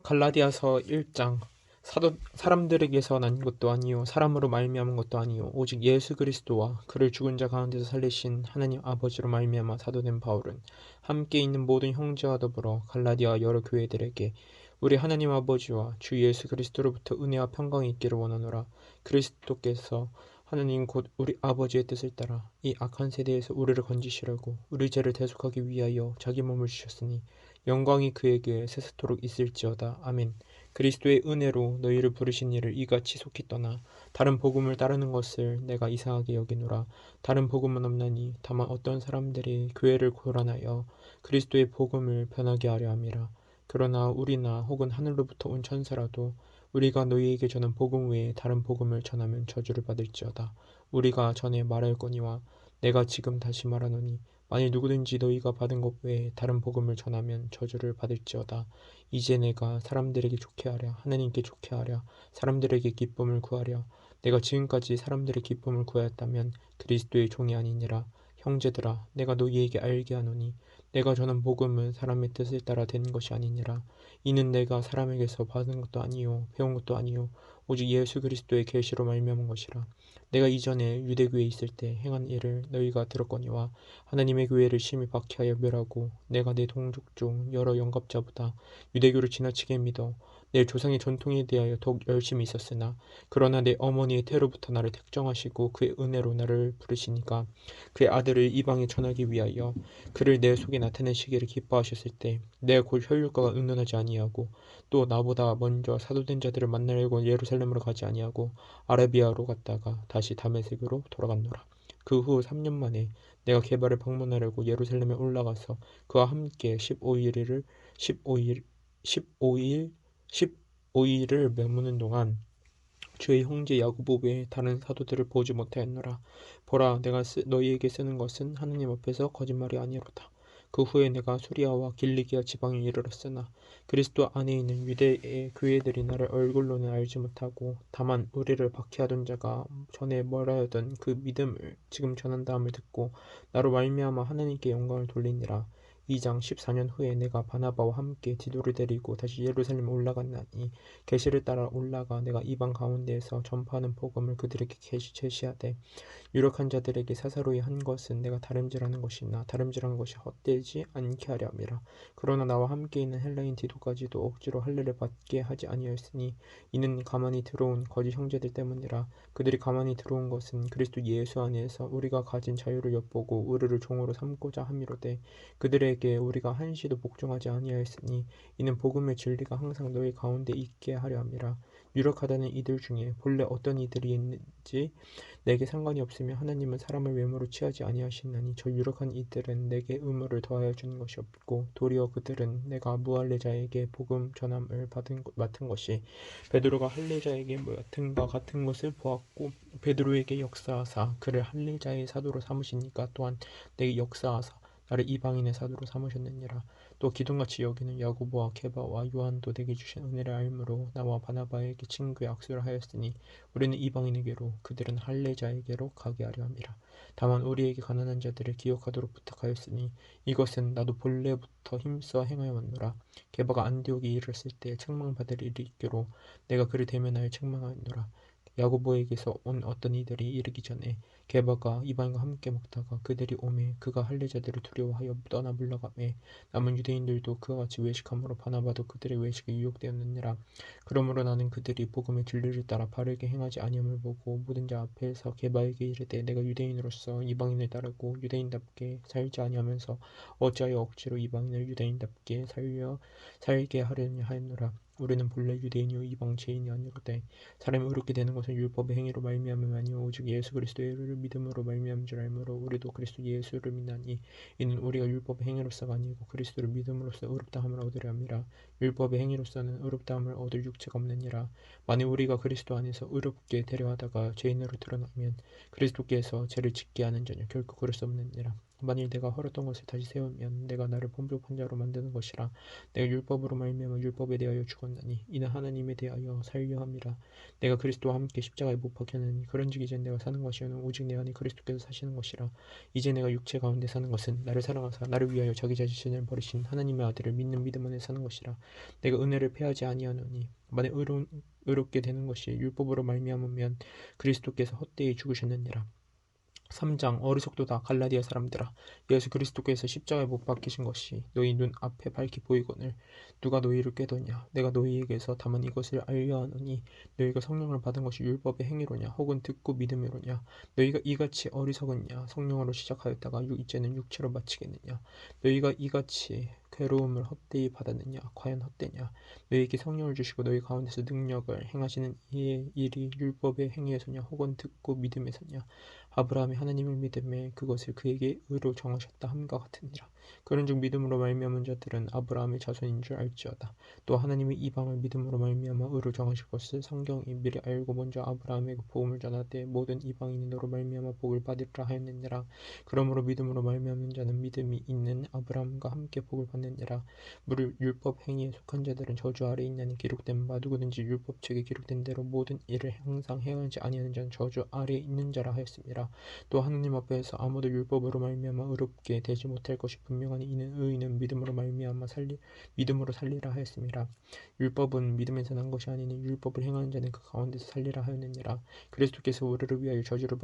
갈라디아서 1장. 사람들에게서 난 것도 아니요 사람으로 말미암은 것도 아니요 오직 예수 그리스도와 그를 죽은 자 가운데서 살리신 하나님 아버지로 말미암아 사도된 바울은 함께 있는 모든 형제와 더불어 갈라디아 여러 교회들에게 우리 하나님 아버지와 주 예수 그리스도로부터 은혜와 평강이 있기를 원하노라. 그리스도께서 하나님 곧 우리 아버지의 뜻을 따라 이 악한 세대에서 우리를 건지시려고 우리 죄를 대속하기 위하여 자기 몸을 주셨으니 영광이 그에게 세세토록 있을지어다. 아멘. 그리스도의 은혜로 너희를 부르신 이를 이같이 속히 떠나 다른 복음을 따르는 것을 내가 이상하게 여기노라. 다른 복음은 없나니 다만 어떤 사람들이 교회를 고란하여 그리스도의 복음을 변하게 하려 함이라. 그러나 우리나 혹은 하늘로부터 온 천사라도 우리가 너희에게 전한 복음 외에 다른 복음을 전하면 저주를 받을지어다. 우리가 전에 말할거니와 내가 지금 다시 말하노니 만일 누구든지 너희가 받은 것 외에 다른 복음을 전하면 저주를 받을지어다. 이제 내가 사람들에게 좋게 하랴 하나님께 좋게 하랴 사람들에게 기쁨을 구하랴 내가 지금까지 사람들의 기쁨을 구하였다면 그리스도의 종이 아니니라. 형제들아 내가 너희에게 알게 하노니 내가 전한 복음은 사람의 뜻을 따라 된 것이 아니니라. 이는 내가 사람에게서 받은 것도 아니요 배운 것도 아니요 오직 예수 그리스도의 계시로 말미암은 것이라. 내가 이전에 유대교에 있을 때 행한 일을 너희가 들었거니와 하나님의 교회를 심히 박해하여 멸하고 내가 내 동족 중 여러 영갑자보다 유대교를 지나치게 믿어 내 조상의 전통에 대하여 더욱 열심히 있었으나 그러나 내 어머니의 태로부터 나를 택정하시고 그의 은혜로 나를 부르시니까 그의 아들을 이방에 전하기 위하여 그를 내 속에 나타내시기를 기뻐하셨을 때 내가 곧 혈육과가 의논하지 아니하고 또 나보다 먼저 사도된 자들을 만나려고 예루살렘으로 가지 아니하고 아라비아로 갔다가 다시 다메섹으로 돌아갔노라. 그 후 3년 만에 내가 게바를 방문하려고 예루살렘에 올라가서 그와 함께 15일 15일 15일을 머무는 동안 주의 형제 야고보 외에 다른 사도들을 보지 못하였노라. 보라 내가 너희에게 쓰는 것은 하나님 앞에서 거짓말이 아니로다. 그 후에 내가 수리아와 길리기아 지방에 이르렀으나 그리스도 안에 있는 유대의 교회들이 나를 얼굴로는 알지 못하고 다만 우리를 박해하던 자가 전에 말하였던 그 믿음을 지금 전한다함을 듣고 나로 말미암아 하나님께 영광을 돌리니라. 2장 14년 후에 내가 바나바와 함께 디도를 데리고 다시 예루살렘에 올라갔나니 계시를 따라 올라가 내가 이방 가운데에서 전파하는 복음을 그들에게 제시하되 유력한 자들에게 사사로이 한 것은 내가 다름질하는 것이나 다름질한 것이 헛되지 않게 하려 함이라. 그러나 나와 함께 있는 헬라인 디도까지도 억지로 할례를 받게 하지 아니하였으니 이는 가만히 들어온 거짓 형제들 때문이라. 그들이 가만히 들어온 것은 그리스도 예수 안에서 우리가 가진 자유를 엿보고 우리를 종으로 삼고자 함이로되 그들에게 우리가 한시도 복종하지 아니하였으니 이는 복음의 진리가 항상 너희 가운데 있게 하려 함이라. 유력하다는 이들 중에 본래 어떤 이들이 있는지 내게 상관이 없으며 하나님은 사람을 외모로 취하지 아니하시나니 저 유력한 이들은 내게 의무를 더하여 주는 것이 없고 도리어 그들은 내가 무할례자에게 복음 전함을 맡은 것이 베드로가 할례자에게 맡은과 같은 것을 보았고 베드로에게 역사하사 그를 할례자의 사도로 삼으시니까 또한 내게 역사하사 나를 이방인의 사도로 삼으셨느니라. 또 기둥같이 여기는 야고보와 게바와 요한도 내게 주신 은혜를 알므로 나와 바나바에게 친구의 악수를 하였으니 우리는 이방인에게로 그들은 할례자에게로 가게 하려 함이라. 다만 우리에게 가난한 자들을 기억하도록 부탁하였으니 이것은 나도 본래부터 힘써 행하여 왔노라. 게바가 안디옥에 이르렀을 때 책망받을 일이 있기로 내가 그를 대면하여 책망하였노라. 야고보에게서 온 어떤 이들이 이르기 전에 게바가 이방인과 함께 먹다가 그들이 오매 그가 할례자들을 두려워하여 떠나 물러가매 남은 유대인들도 그와 같이 외식함으로 바나바도 그들의 외식에 유혹되었느니라. 그러므로 나는 그들이 복음의 진리를 따라 바르게 행하지 아니함을 보고 모든 자 앞에서 게바에게 이르되 내가 유대인으로서 이방인을 따르고 유대인답게 살지 아니하면서 어찌하여 억지로 이방인을 유대인답게 살게 하려냐 하였노라. 우리는 본래 유대인이요 이방 죄인이 아니로되 사람이 의롭게 되는 것은 율법의 행위로 말미암음이 아니요 오직 예수 그리스도의 믿음으로 말미암은 줄 알므로 우리도 그리스도 예수를 믿나니 이는 우리가 율법의 행위로서가 아니고 그리스도를 믿음으로써 의롭다함을 얻으려 함이라. 율법의 행위로서는 의롭다함을 얻을 육체가 없느니라. 만일 우리가 그리스도 안에서 의롭게 되려 하다가 죄인으로 드러나면 그리스도께서 죄를 짓게 하는 자는 결코 그럴 수 없느니라. 만일 내가 헐었던 것을 다시 세우면 내가 나를 범법한 자로 만드는 것이라. 내가 율법으로 말미암아 율법에 대하여 죽었나니 이는 하나님에 대하여 살려 함이라. 내가 그리스도와 함께 십자가에 못 박혔나니 그런즉 이제 내가 사는 것이 아니요 오직 내 안에 그리스도께서 사시는 것이라. 이제 내가 육체 가운데 사는 것은 나를 사랑하사 나를 위하여 자기 자신을 버리신 하나님의 아들을 믿는 믿음 안에 사는 것이라. 내가 은혜를 패하지 아니하노니 만일 의롭게 되는 것이 율법으로 말미암으면 그리스도께서 헛되이 죽으셨느니라. 3장 어리석도다 갈라디아 사람들아, 예수 그리스도께서 십자가에 못 박히신 것이 너희 눈 앞에 밝히 보이거늘 누가 너희를 꾀더냐. 내가 너희에게서 다만 이것을 알려 하노니 너희가 성령을 받은 것이 율법의 행위로냐 혹은 듣고 믿음으로냐. 너희가 이같이 어리석었냐. 성령으로 시작하였다가 이제는 육체로 마치겠느냐. 너희가 이같이 괴로움을 헛되이 받았느냐. 과연 헛되냐. 너희에게 성령을 주시고 너희 가운데서 능력을 행하시는 이의 일이 율법의 행위에서냐 혹은 듣고 믿음에서냐. 아브라함이 하나님을 믿음에 그것을 그에게 의로 정하셨다 함과 같으니라. 그런즉 믿음으로 말미암은 자들은 아브라함의 자손인 줄 알지어다. 또 하나님이 이방을 믿음으로 말미암아 의로 정하실 것을 성경이 미리 알고 먼저 아브라함에게 복음을 전하되 모든 이방인이 너로 말미암아 복을 받으리라 하였느니라. 그러므로 믿음으로 말미암는 자는 믿음이 있는 아브라함과 함께 복을 받느니라. 무릇 율법 행위에 속한 자들은 저주 아래 있나니 기록된 바 누구든지 율법책에 기록된 대로 모든 일을 항상 행하지 아니하는 자는 저주 아래 있는 자라 하였습니다. 또 하나님 앞에서 아무도 율법으로 말미암아 의롭게 되지 못할 것이 분명하니 이는 의인은 믿음으로 말미암아 믿음으로 살리라 하였습니다. 율법은 믿음에서 난 것이 아니니 율법을 행하는 자는 그 가운데서 살리라 하였느니라. 그리스도께서 우리를 위하여 저주를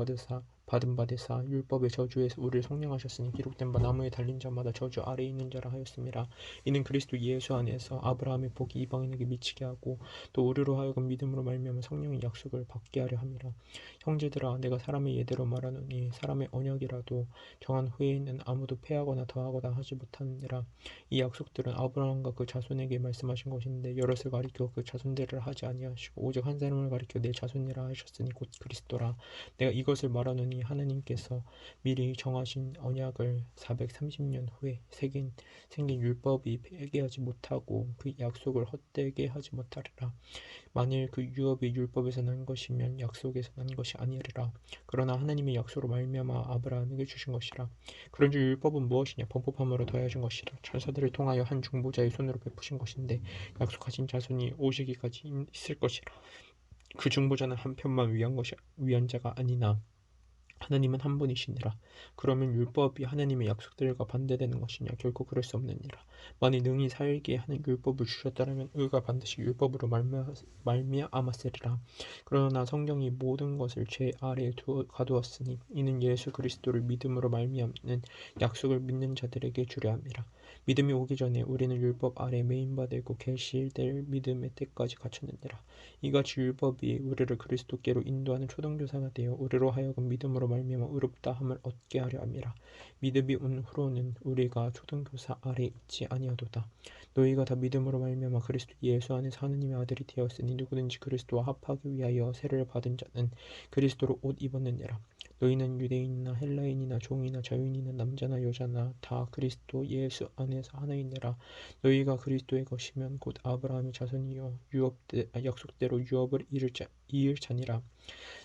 받은 바 되사 율법의 저주에서 우리를 속량하셨으니 기록된 바 나무에 달린 자마다 저주 아래 있는 자라 하였습니다. 이는 그리스도 예수 안에서 아브라함의 복이 이방인에게 미치게 하고 또 우리로 하여금 믿음으로 말미암아 성령의 약속을 받게 하려 함이라. 형제들아, 내가 사람의 예대로 말하노니 사람의 언약이라도 정한 후에는 아무도 패하거나 더하거나 하지 못하느니라. 이 약속들은 아브라함과 그 자손에게 말씀하신 것인데 여럿을 가리켜 그 자손들을 하지 아니하시고 오직 한 사람을 가리켜 내 자손이라 하셨으니 곧 그리스도라. 내가 이것을 말하노니 하나님께서 미리 정하신 언약을 430년 후에 생긴 율법이 폐기하지 못하고 그 약속을 헛되게 하지 못하리라. 만일 그 유업이 율법에서 난 것이면 약속에서 난 것이 아니리라. 그러나 하나님의 약속으로 말미암아 아브라함에게 주신 것이라. 그런즉 율법은 무엇이냐. 범법함으로 더하신 것이라. 천사들을 통하여 한 중보자의 손으로 베푸신 것인데 약속하신 자손이 오시기까지 있을 것이라. 그 중보자는 한편만 위한 자가 아니나 하나님은 한 분이시니라. 그러면 율법이 하나님의 약속들과 반대되는 것이냐. 결코 그럴 수 없느니라. 만일 능히 살게 하는 율법을 주셨더라면 의가 반드시 율법으로 말미암았으리라. 그러나 성경이 모든 것을 죄 아래에 가두었으니 이는 예수 그리스도를 믿음으로 말미암는 약속을 믿는 자들에게 주려 함이라. 믿음이 오기 전에 우리는 율법 아래 매인받고 계시될 믿음의 때까지 갖췄느니라. 이같이 율법이 우리를 그리스도께로 인도하는 초등교사가 되어 우리로 하여금 믿음으로 말미암아 의롭다 함을 얻게 하려 함이라. 믿음이 온 후로는 우리가 초등교사 아래 있지 아니하도다. 너희가 다 믿음으로 말미암아 그리스도 예수 안에서 하느님의 아들이 되었으니 누구든지 그리스도와 합하기 위하여 세례를 받은 자는 그리스도로 옷 입었느니라. 너희는 유대인이나 헬라인이나 종이나 자유인이나 남자나 여자나 다 그리스도 예수 안에서 하나이니라. 너희가 그리스도의 것이면 곧 아브라함의 자손이요 약속대로 유업을 이을 자니라.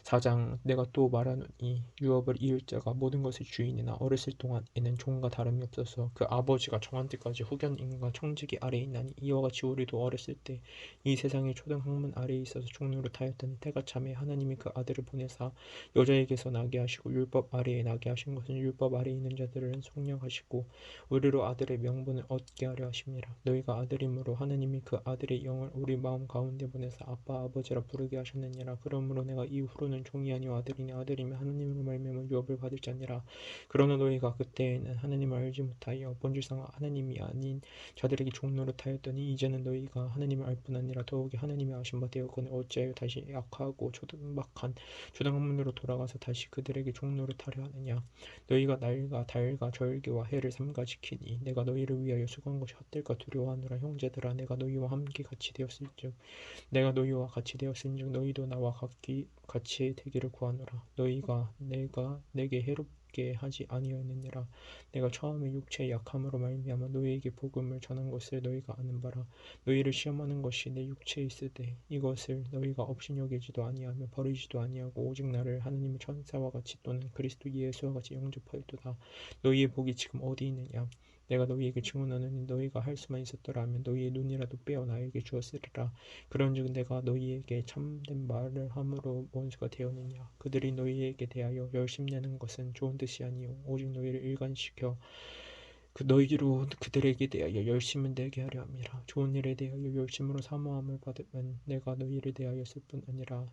4장 내가 또 말하노니 유업을 이을 자가 모든 것의 주인이나 어렸을 동안에는 종과 다름이 없어서 그 아버지가 정한 때까지 후견인과 청지기 아래에 있나니 이와 같이 우리도 어렸을 때 이 세상의 초등학문 아래에 있어서 종노릇하였더니 때가 참에 하나님이 그 아들을 보내사 여자에게서 나게 하시고 율법 아래에 나게 하신 것은 율법 아래에 있는 자들을 속량하시고 우리로 아들의 명분을 얻게 하려 하심이라. 너희가 아들이므로 하나님이 그 아들의 영을 우리 마음 가운데 보내사 아빠 아버지라 부르게 하셨느니라. 그러므로 내가 이후로는 종이 아니요 아들이니 아들이면 하나님으로 말미암아 유업을 받을 자니라. 그러나 너희가 그때에는 하나님을 알지 못하여 본질상 하나님이 아닌 자들에게 종노릇하였더니 이제는 너희가 하나님을 알 뿐 아니라 더욱이 하나님의 아신 바 되었거늘 어찌하여 다시 약하고 초등박한 초등학문으로 돌아가서 다시 그들에게 종노릇하려 하느냐. 너희가 날과 달과 절기와 해를 삼가 지키니 내가 너희를 위하여 수고한 것이 헛될까 두려워하노라. 형제들아, 내가 너희와 함께 같이 되었을즉 너희도 나와 같이 되기를 구하노라. 너희가 내가 내게 없게 하지 아니하였느니라. 내가 처음에 육체의 약함으로 말미암아 너희에게 복음을 전한 것을 너희가 아는 바라. 너희를 시험하는 것이 내 육체에 있으되 이것을 너희가 업신여기지도 아니하며 버리지도 아니하고 오직 나를 하느님의 천사와 같이 또는 그리스도 예수와 같이 영접하였도다. 너희의 복이 지금 어디 있느냐? 내가 너희에게 증언하노니 너희가 할 수만 있었더라면 너희의 눈이라도 빼어 나에게 주었으리라. 그런즉 내가 너희에게 참된 말을 함으로 원수가 되었느냐? 그들이 너희에게 대하여 열심내는 것은 좋은 뜻이 아니요 오직 너희를 일관시켜 너희로 그들에게 대하여 열심을 내게 하려 함이라. 좋은 일에 대하여 열심으로 사모함을 받으면 내가 너희를 대하였을 뿐 아니라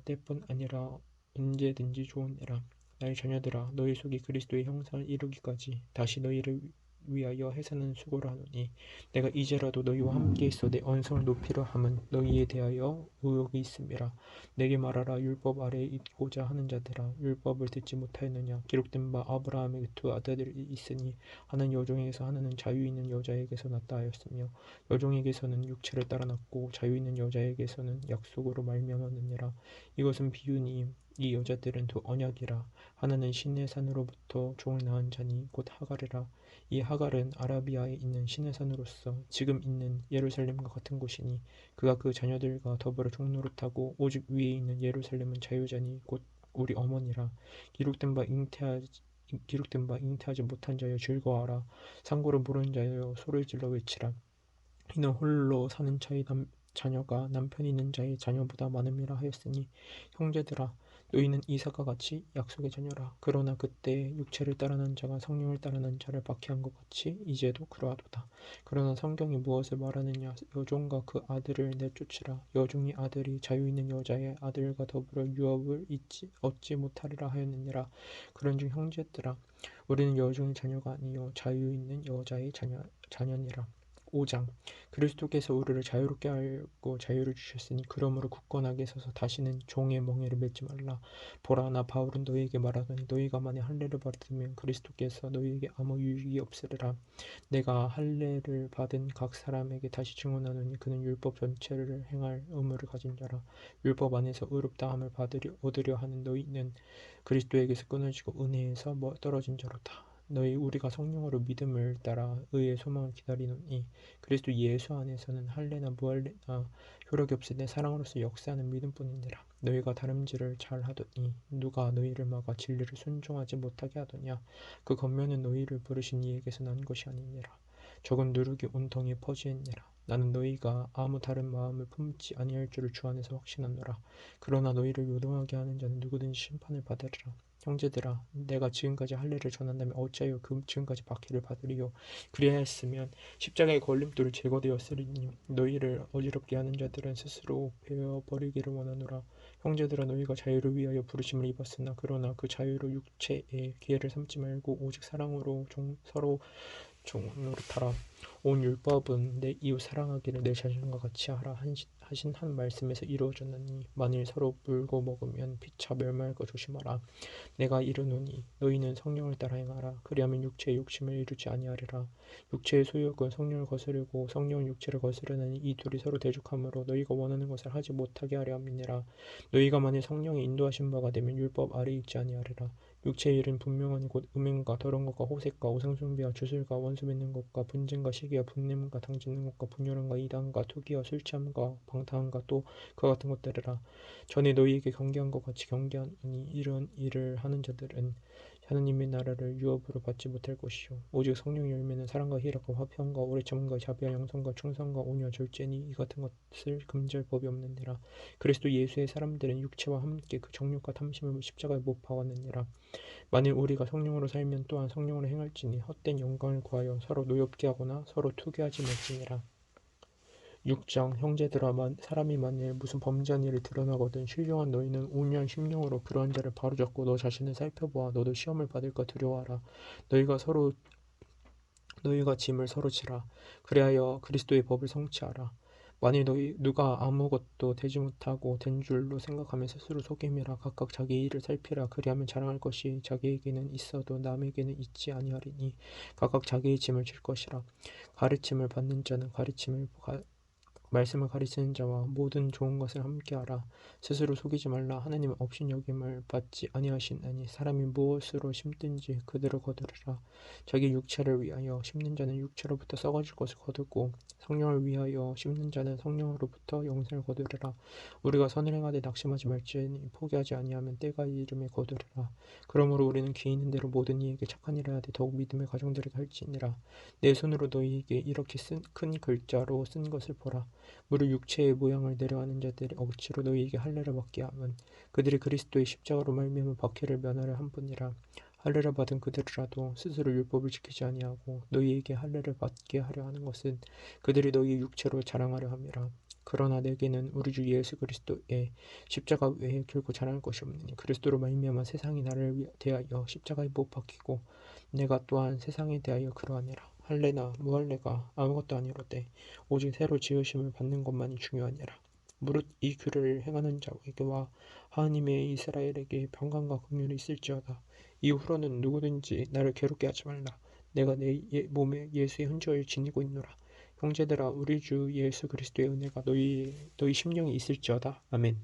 때뿐 아니라 언제든지 좋은 애라. 나의 자녀들아, 너희 속이 그리스도의 형상을 이루기까지 다시 너희를 위하여 해사는 수고를 하노니 내가 이제라도 너희와 함께 있어 내 언성을 높이려 함은 너희에 대하여 의욕이 있음이라. 내게 말하라. 율법 아래에 있고자 하는 자들아, 율법을 듣지 못하였느냐? 기록된 바 아브라함에게 두 아들들이 있으니 하나는 여종에게서 하나는 자유 있는 여자에게서 났다 하였으며 여종에게서는 육체를 따라 났고 자유 있는 여자에게서는 약속으로 말미암았느니라. 이것은 비유니 이 여자들은 두 언약이라. 하나는 시내 산으로부터 종을 낳은 자니 곧 하갈이라. 이 하갈은 아라비아에 있는 시내 산으로서 지금 있는 예루살렘과 같은 곳이니 그가 그 자녀들과 더불어 종노릇하고 오직 위에 있는 예루살렘은 자유자니 곧 우리 어머니라. 기록된 바 잉태하지 못한 자여 즐거워하라. 상고를 모르는 자여 소를 질러 외치라. 이는 홀로 사는 자의 자녀가 남편 있는 자의 자녀보다 많음이라 하였으니 형제들아, 너희는 이삭과 같이 약속의 자녀라. 그러나 그때 육체를 따르는 자가 성령을 따르는 자를 박해한 것 같이 이제도 그러하도다. 그러나 성경이 무엇을 말하느냐? 여종과 그 아들을 내쫓으라. 여종의 아들이 자유 있는 여자의 아들과 더불어 유업을 얻지 못하리라 하였느니라. 그런즉 형제들아, 우리는 여종의 자녀가 아니요 자유 있는 여자의 자녀니라. 5장. 그리스도께서 우리를 자유롭게 하고 자유를 주셨으니 그러므로 굳건하게 서서 다시는 종의 멍에를 맺지 말라. 보라, 나 바울은 너희에게 말하노니 너희가 만일 할례를 받으면 그리스도께서 너희에게 아무 유익이 없으리라. 내가 할례를 받은 각 사람에게 다시 증언하노니 그는 율법 전체를 행할 의무를 가진 자라. 율법 안에서 의롭다함을 얻으려 하는 너희는 그리스도에게서 끊어지고 은혜에서 떨어진 자로다. 우리가 성령으로 믿음을 따라 의의 소망을 기다리노니 그리스도 예수 안에서는 할례나 무할례나 효력이 없으되 사랑으로서 역사하는 믿음뿐이니라. 너희가 다름질을 잘 하더니 누가 너희를 막아 진리를 순종하지 못하게 하더냐? 그 겉면은 너희를 부르신 이에게서 난 것이 아니니라. 적은 누룩이 온 덩이에 퍼지느니라. 나는 너희가 아무 다른 마음을 품지 아니할 줄을 주 안에서 확신하노라. 그러나 너희를 요동하게 하는 자는 누구든지 심판을 받으리라. 형제들아, 내가 지금까지 할례를 전한다면 어찌하여 지금까지 박해를 받으리요? 그리하였으면 십자가의 걸림돌을 제거되었으리니 너희를 어지럽게 하는 자들은 스스로 베어버리기를 원하노라. 형제들아, 너희가 자유를 위하여 부르심을 입었으나 그러나 그 자유로 육체의 기회를 삼지 말고 오직 사랑으로 서로 종노릇하라. 온 율법은 내 이웃 사랑하기를 내 자신과 같이 하라 하신 한 말씀에서 이루어졌나니 만일 서로 물고 먹으면 피차 멸망할까 조심하라. 내가 이르노니 너희는 성령을 따라 행하라. 그리하면 육체의 욕심을 이루지 아니하리라. 육체의 소욕은 성령을 거스르고 성령은 육체를 거스르나니 이 둘이 서로 대적하므로 너희가 원하는 것을 하지 못하게 하려 함이니라. 너희가 만일 성령의 인도하신 바가 되면 율법 아래 있지 아니하리라. 육체의 일은 분명하니 곧 음행과 더러운 것과 호색과 우상숭배와 주술과 원수 맺는 것과 분쟁과 시기와 분냄과 당짓는 것과 분열함과 이단과 투기와 술 취함과 방탕함과 또 그와 같은 것들이라. 전에 너희에게 경계한 것 같이 경계하니 이런 일을 하는 자들은 하느님의 나라를 유업으로 받지 못할 것이요 오직 성령의 열매는 사랑과 희락과 화평과 오래 참음과 자비와 양선과 충성과 온유와 절제니 이 같은 것을 금지할 법이 없느니라. 그리스도 예수의 사람들은 육체와 함께 그 정욕과 탐심을 십자가에 못 박았느니라. 만일 우리가 성령으로 살면 또한 성령으로 행할지니 헛된 영광을 구하여 서로 노엽게 하거나 서로 투기하지 말지니라. 6장. 형제들아, 사람이 만일 무슨 범죄한 일을 드러나거든 신령한 너희는 온유한 심령으로 그러한 자를 바로잡고 너 자신을 살펴보아 너도 시험을 받을까 두려워하라. 너희가 짐을 서로 지라. 그리하여 그리스도의 법을 성취하라. 만일 누가 아무것도 되지 못하고 된 줄로 생각하며 스스로 속임이라. 각각 자기 일을 살피라. 그리하면 자랑할 것이 자기에게는 있어도 남에게는 있지 아니하리니 각각 자기의 짐을 질 것이라. 가르침을 받는 자는 말씀을 가르치는 자와 모든 좋은 것을 함께하라. 스스로 속이지 말라. 하나님은 없인 여김을 받지 아니하시나니 사람이 무엇으로 심든지 그대로 거두리라. 자기 육체를 위하여 심는 자는 육체로부터 썩어질 것을 거두고 성령을 위하여 심는 자는 성령으로부터 영생을 거두리라. 우리가 선을 행하되 낙심하지 말지니 포기하지 아니하면 때가 이름에 거두리라. 그러므로 우리는 귀 있는 대로 모든 이에게 착한 일을 하되 더욱 믿음의 가정들에게 할지니라. 내 손으로 너희에게 이렇게 큰 글자로 쓴 것을 보라. 무릇 육체의 모양을 내려하는 자들이 억지로 너희에게 할례를 받게 함은 그들이 그리스도의 십자가로 말미암아 박해를 면하려 한 뿐이라. 할례를 받은 그들이라도 스스로 율법을 지키지 아니하고 너희에게 할례를 받게 하려 하는 것은 그들이 너희의 육체로 자랑하려 함이라. 그러나 내게는 우리 주 예수 그리스도의 십자가 외에 결코 자랑할 것이 없느니 그리스도로 말미암아 세상이 나를 대하여 십자가에 못 박히고 내가 또한 세상에 대하여 그러하니라. 할례나 무할례가 아무것도 아니로되 오직 새로 지으심을 받는 것만이 중요하니라. 무릇 이 규례를 행하는 자에게와 하나님의 이스라엘에게 평강과 긍휼이 있을지어다. 이후로는 누구든지 나를 괴롭게 하지 말라. 내가 내 몸에 예수의 흔적을 지니고 있노라. 형제들아, 우리 주 예수 그리스도의 은혜가 너희 심령에 있을지어다. 아멘.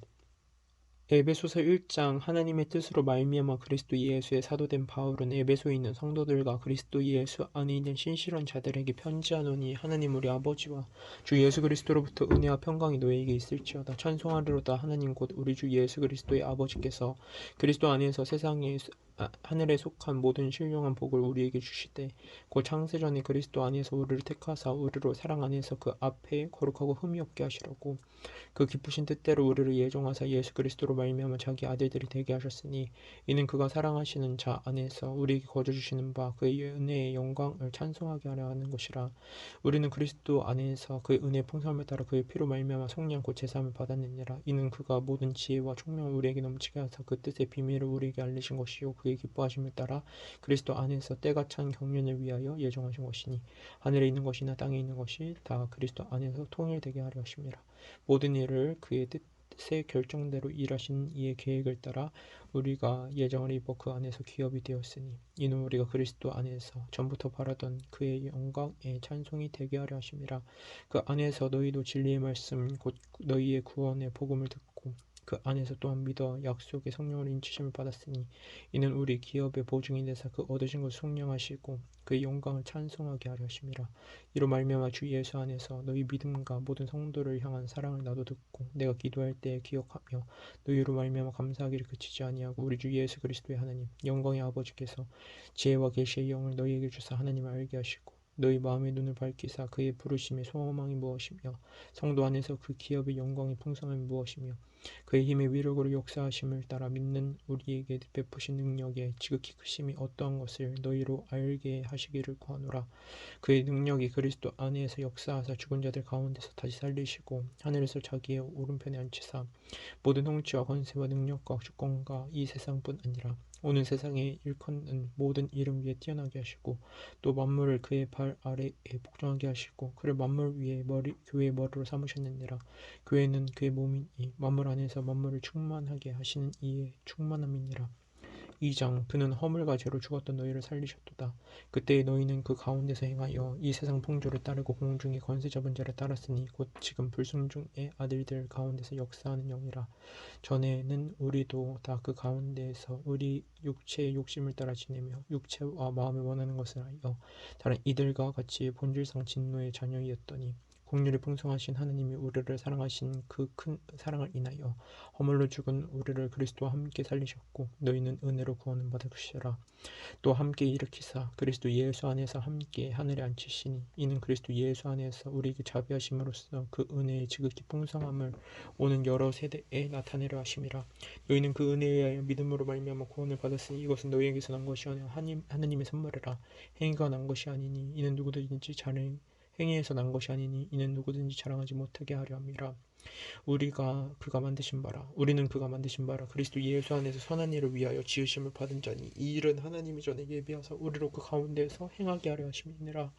에베소서 1장. 하나님의 뜻으로 말미암아 그리스도 예수의 사도된 바울은 에베소에 있는 성도들과 그리스도 예수 안에 있는 신실한 자들에게 편지하노니 하나님 우리 아버지와 주 예수 그리스도로부터 은혜와 평강이 너희에게 있을지어다. 찬송하리로다. 하나님 곧 우리 주 예수 그리스도의 아버지께서 그리스도 안에서 세상에 하늘에 속한 모든 신령한 복을 우리에게 주시되 곧 창세전에 그리스도 안에서 우리를 택하사 우리로 사랑 안에서 그 앞에 거룩하고 흠이 없게 하시려고 그 기쁘신 뜻대로 우리를 예정하사 예수 그리스도로 말미암아 자기 아들들이 되게 하셨으니 이는 그가 사랑하시는 자 안에서 우리에게 거저 주시는 바 그의 은혜의 영광을 찬송하게 하려 하는 것이라. 우리는 그리스도 안에서 그의 은혜의 풍성함을 따라 그의 피로 말미암아 성령 곧 제사함을 받았느니라. 이는 그가 모든 지혜와 총명을 우리에게 넘치게 하사 그 뜻의 비밀을 우리에게 알리신 것이요 그의 기뻐하심을 따라 그리스도 안에서 때가 찬 경륜을 위하여 예정하신 것이니 하늘에 있는 것이나 땅에 있는 것이 다 그리스도 안에서 통일되게 하려 하심이라. 모든 일을 그의 뜻의 결정대로 일하신 이의 계획을 따라 우리가 예정을 입어 그 안에서 기업이 되었으니 이는 우리가 그리스도 안에서 전부터 바라던 그의 영광의 찬송이 되게 하려 하심이라. 그 안에서 너희도 진리의 말씀 곧 너희의 구원의 복음을 듣고 그 안에서 또한 믿어 약속의 성령을 인치심을 받았으니 이는 우리 기업의 보증이 되사 그 얻으신 것을 속량하시고 그의 영광을 찬송하게 하려 하심이라. 이로 말미암아 주 예수 안에서 너희 믿음과 모든 성도를 향한 사랑을 나도 듣고 내가 기도할 때에 기억하며 너희로 말미암아 감사하기를 그치지 아니하고 우리 주 예수 그리스도의 하나님 영광의 아버지께서 지혜와 계시의 영을 너희에게 주사 하나님을 알게 하시고 너희 마음의 눈을 밝히사 그의 부르심의 소망이 무엇이며 성도 안에서 그 기업의 영광의 풍성함이 무엇이며 그의 힘의 위력으로 역사하심을 따라 믿는 우리에게 베푸신 능력의 지극히 크심이 어떠한 것을 너희로 알게 하시기를 구하노라. 그의 능력이 그리스도 안에서 역사하사 죽은 자들 가운데서 다시 살리시고 하늘에서 자기의 오른편에 앉히사 모든 통치와 권세와 능력과 주권과 이 세상뿐 아니라 오는 세상에 일컫는 모든 이름 위에 뛰어나게 하시고 또 만물을 그의 발 아래에 복종하게 하시고 그를 만물 위에 교회의 머리로 삼으셨느니라. 교회는 그의 몸이니 만물 안에서 만물을 충만하게 하시는 이의 충만함이니라. 2장. 그는 허물과 죄로 죽었던 너희를 살리셨도다. 그때에 너희는 그 가운데서 행하여 이 세상 풍조를 따르고 공중의 권세 잡은 자를 따랐으니 곧 지금 불순종의 아들들 가운데서 역사하는 영이라. 전에는 우리도 다 그 가운데에서 우리 육체의 욕심을 따라 지내며 육체와 마음에 원하는 것을 하여 다른 이들과 같이 본질상 진노의 자녀이었더니 긍휼이 풍성하신 하나님이 우리를 사랑하신 그 큰 사랑을 인하여 허물로 죽은 우리를 그리스도와 함께 살리셨고 너희는 은혜로 구원을 받으시라. 또 함께 일으키사 그리스도 예수 안에서 함께 하늘에 앉히시니 이는 그리스도 예수 안에서 우리에게 자비하심으로써 그 은혜의 지극히 풍성함을 오는 여러 세대에 나타내려 하심이라. 너희는 그 은혜에 의하여 믿음으로 말미암아 구원을 받았으니 이것은 너희에게서 난 것이 아니라 하나님의 선물이라. 행위가 난 것이 아니니 이는 누구든지 행위에서 난 것이 아니니 이는 누구든지 자랑하지 못하게 하려 함이라. 우리는 그가 만드신 바라 그리스도 예수 안에서 선한 일을 위하여 지으심을 받은 자니 이 일은 하나님이 전에 예비하사 우리로 그 가운데서 행하게 하려 하심이니라.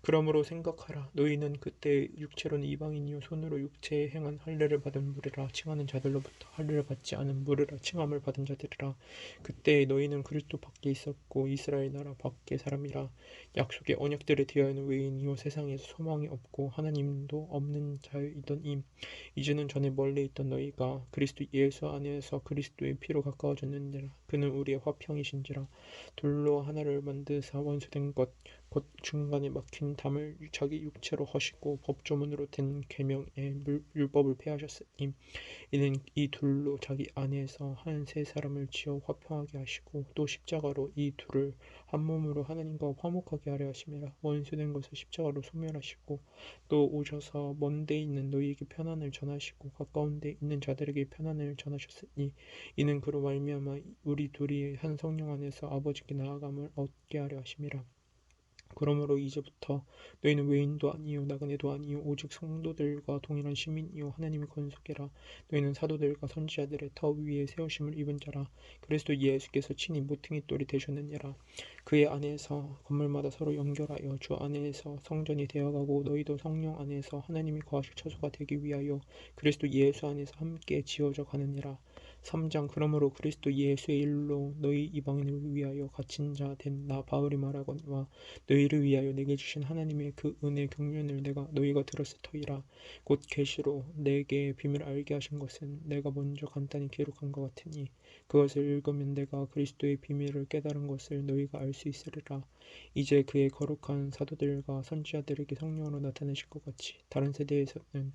그러므로 생각하라. 너희는 그때 육체로는 이방인이요 손으로 육체에 행한 할례를 받은 무리라 칭하는 자들로부터 할례를 받지 않은 무리라 칭함을 받은 자들이라. 그때 너희는 그리스도 밖에 있었고 이스라엘 나라 밖의 사람이라. 약속의 언약들에 대하여는 외인이요 세상에서 소망이 없고 하나님도 없는 자이더니 이제는 전에 멀리 있던 너희가 그리스도 예수 안에서 그리스도의 피로 가까워졌느니라. 그는 우리의 화평이신지라. 둘로 하나를 만드사 원수된 것 곧 중간에 막힌 담을 자기 육체로 허시고 법조문으로 된 계명의 율법을 폐하셨으니 이는 이 둘로 자기 안에서 한 세 사람을 지어 화평하게 하시고 또 십자가로 이 둘을 한 몸으로 하나님과 화목하게 하려 하심이라. 원수된 것을 십자가로 소멸하시고 또 오셔서 먼 데 있는 너희에게 편안을 전하시고 가까운 데 있는 자들에게 편안을 전하셨으니 이는 그로 말미암아 우리 둘이 한 성령 안에서 아버지께 나아감을 얻게 하려 하심이라. 그러므로 이제부터 너희는 외인도 아니요 나그네도 아니요 오직 성도들과 동일한 시민이요 하나님의 권속이라. 너희는 사도들과 선지자들의 터 위에 세우심을 입은 자라. 그리스도 예수께서 친히 모퉁이 돌이 되셨느니라. 그의 안에서 건물마다 서로 연결하여 주 안에서 성전이 되어가고 너희도 성령 안에서 하나님이 거하실 처소가 되기 위하여 그리스도 예수 안에서 함께 지어져 가느니라. 3장 그러므로 그리스도 예수의 일로 너희 이방인을 위하여 갇힌 자 된 나 바울이 말하거니와 너희를 위하여 내게 주신 하나님의 그 은혜의 경륜을 너희가 들었을 터이라. 곧 계시로 내게 비밀을 알게 하신 것은 내가 먼저 간단히 기록한 것 같으니 그것을 읽으면 내가 그리스도의 비밀을 깨달은 것을 너희가 알 수 있으리라. 이제 그의 거룩한 사도들과 선지자들에게 성령으로 나타내실 것 같이 다른 세대에서는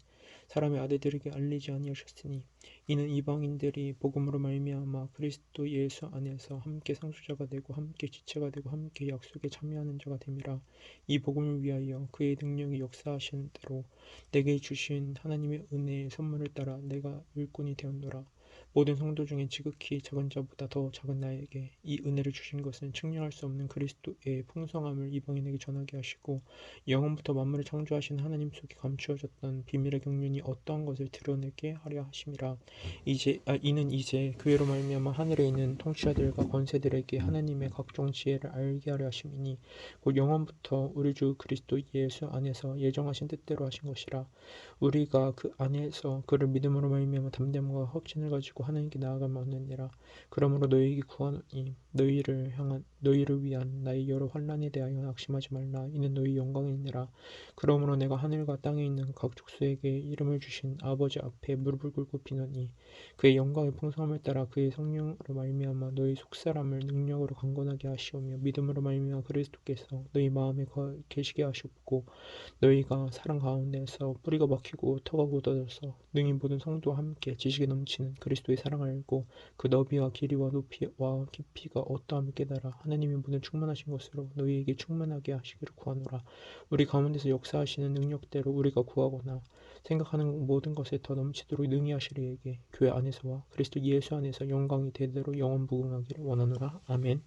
사람의 아들들에게 알리지 아니하셨으니 이는 이방인들이 복음으로 말미암아 그리스도 예수 안에서 함께 상수자가 되고 함께 지체가 되고 함께 약속에 참여하는 자가 됨이라. 이 복음을 위하여 그의 능력이 역사하시는 대로 내게 주신 하나님의 은혜의 선물을 따라 내가 일꾼이 되었노라. 모든 성도 중에 지극히 작은 자보다 더 작은 나에게 이 은혜를 주신 것은 측량할 수 없는 그리스도의 풍성함을 이방인에게 전하게 하시고 영원부터 만물을 창조하신 하나님 속에 감추어졌던 비밀의 경륜이 어떠한 것을 드러내게 하려 하심이라. 이는 이제 그 외로 말미암아 하늘에 있는 통치자들과 권세들에게 하나님의 각종 지혜를 알게 하려 하심이니 곧 영원부터 우리 주 그리스도 예수 안에서 예정하신 뜻대로 하신 것이라. 우리가 그 안에서 그를 믿음으로 말미암아 담대함과 확신을 가지고 하나님께 나아감을 얻느니라. 그러므로 너희에게 구하노니 너희를 위한 나의 여러 환난에 대하여 낙심하지 말라. 이는 너희 영광이니라. 그러므로 내가 하늘과 땅에 있는 각 족속에게 이름을 주신 아버지 앞에 무릎을 꿇고 비노니 그의 영광의 풍성함을 따라 그의 성령으로 말미암아 너희 속사람을 능력으로 강건하게 하시오며 믿음으로 말미암아 그리스도께서 너희 마음에 계시게 하시옵고 너희가 사랑 가운데서 뿌리가 박히고 터가 굳어져서 능히 모든 성도와 함께 지식에 넘치는 그리스도의 사랑을 알고 그 너비와 길이와 높이와 깊이가 어떠함을 깨달아 하나님의 모든 충만하신 것으로 너희에게 충만하게 하시기를 구하노라. 우리 가운데서 역사하시는 능력대로 우리가 구하거나 생각하는 모든 것에 더 넘치도록 능히 하시리에게 교회 안에서와 그리스도 예수 안에서 영광이 대대로 영원무궁하기를 원하노라. 아멘.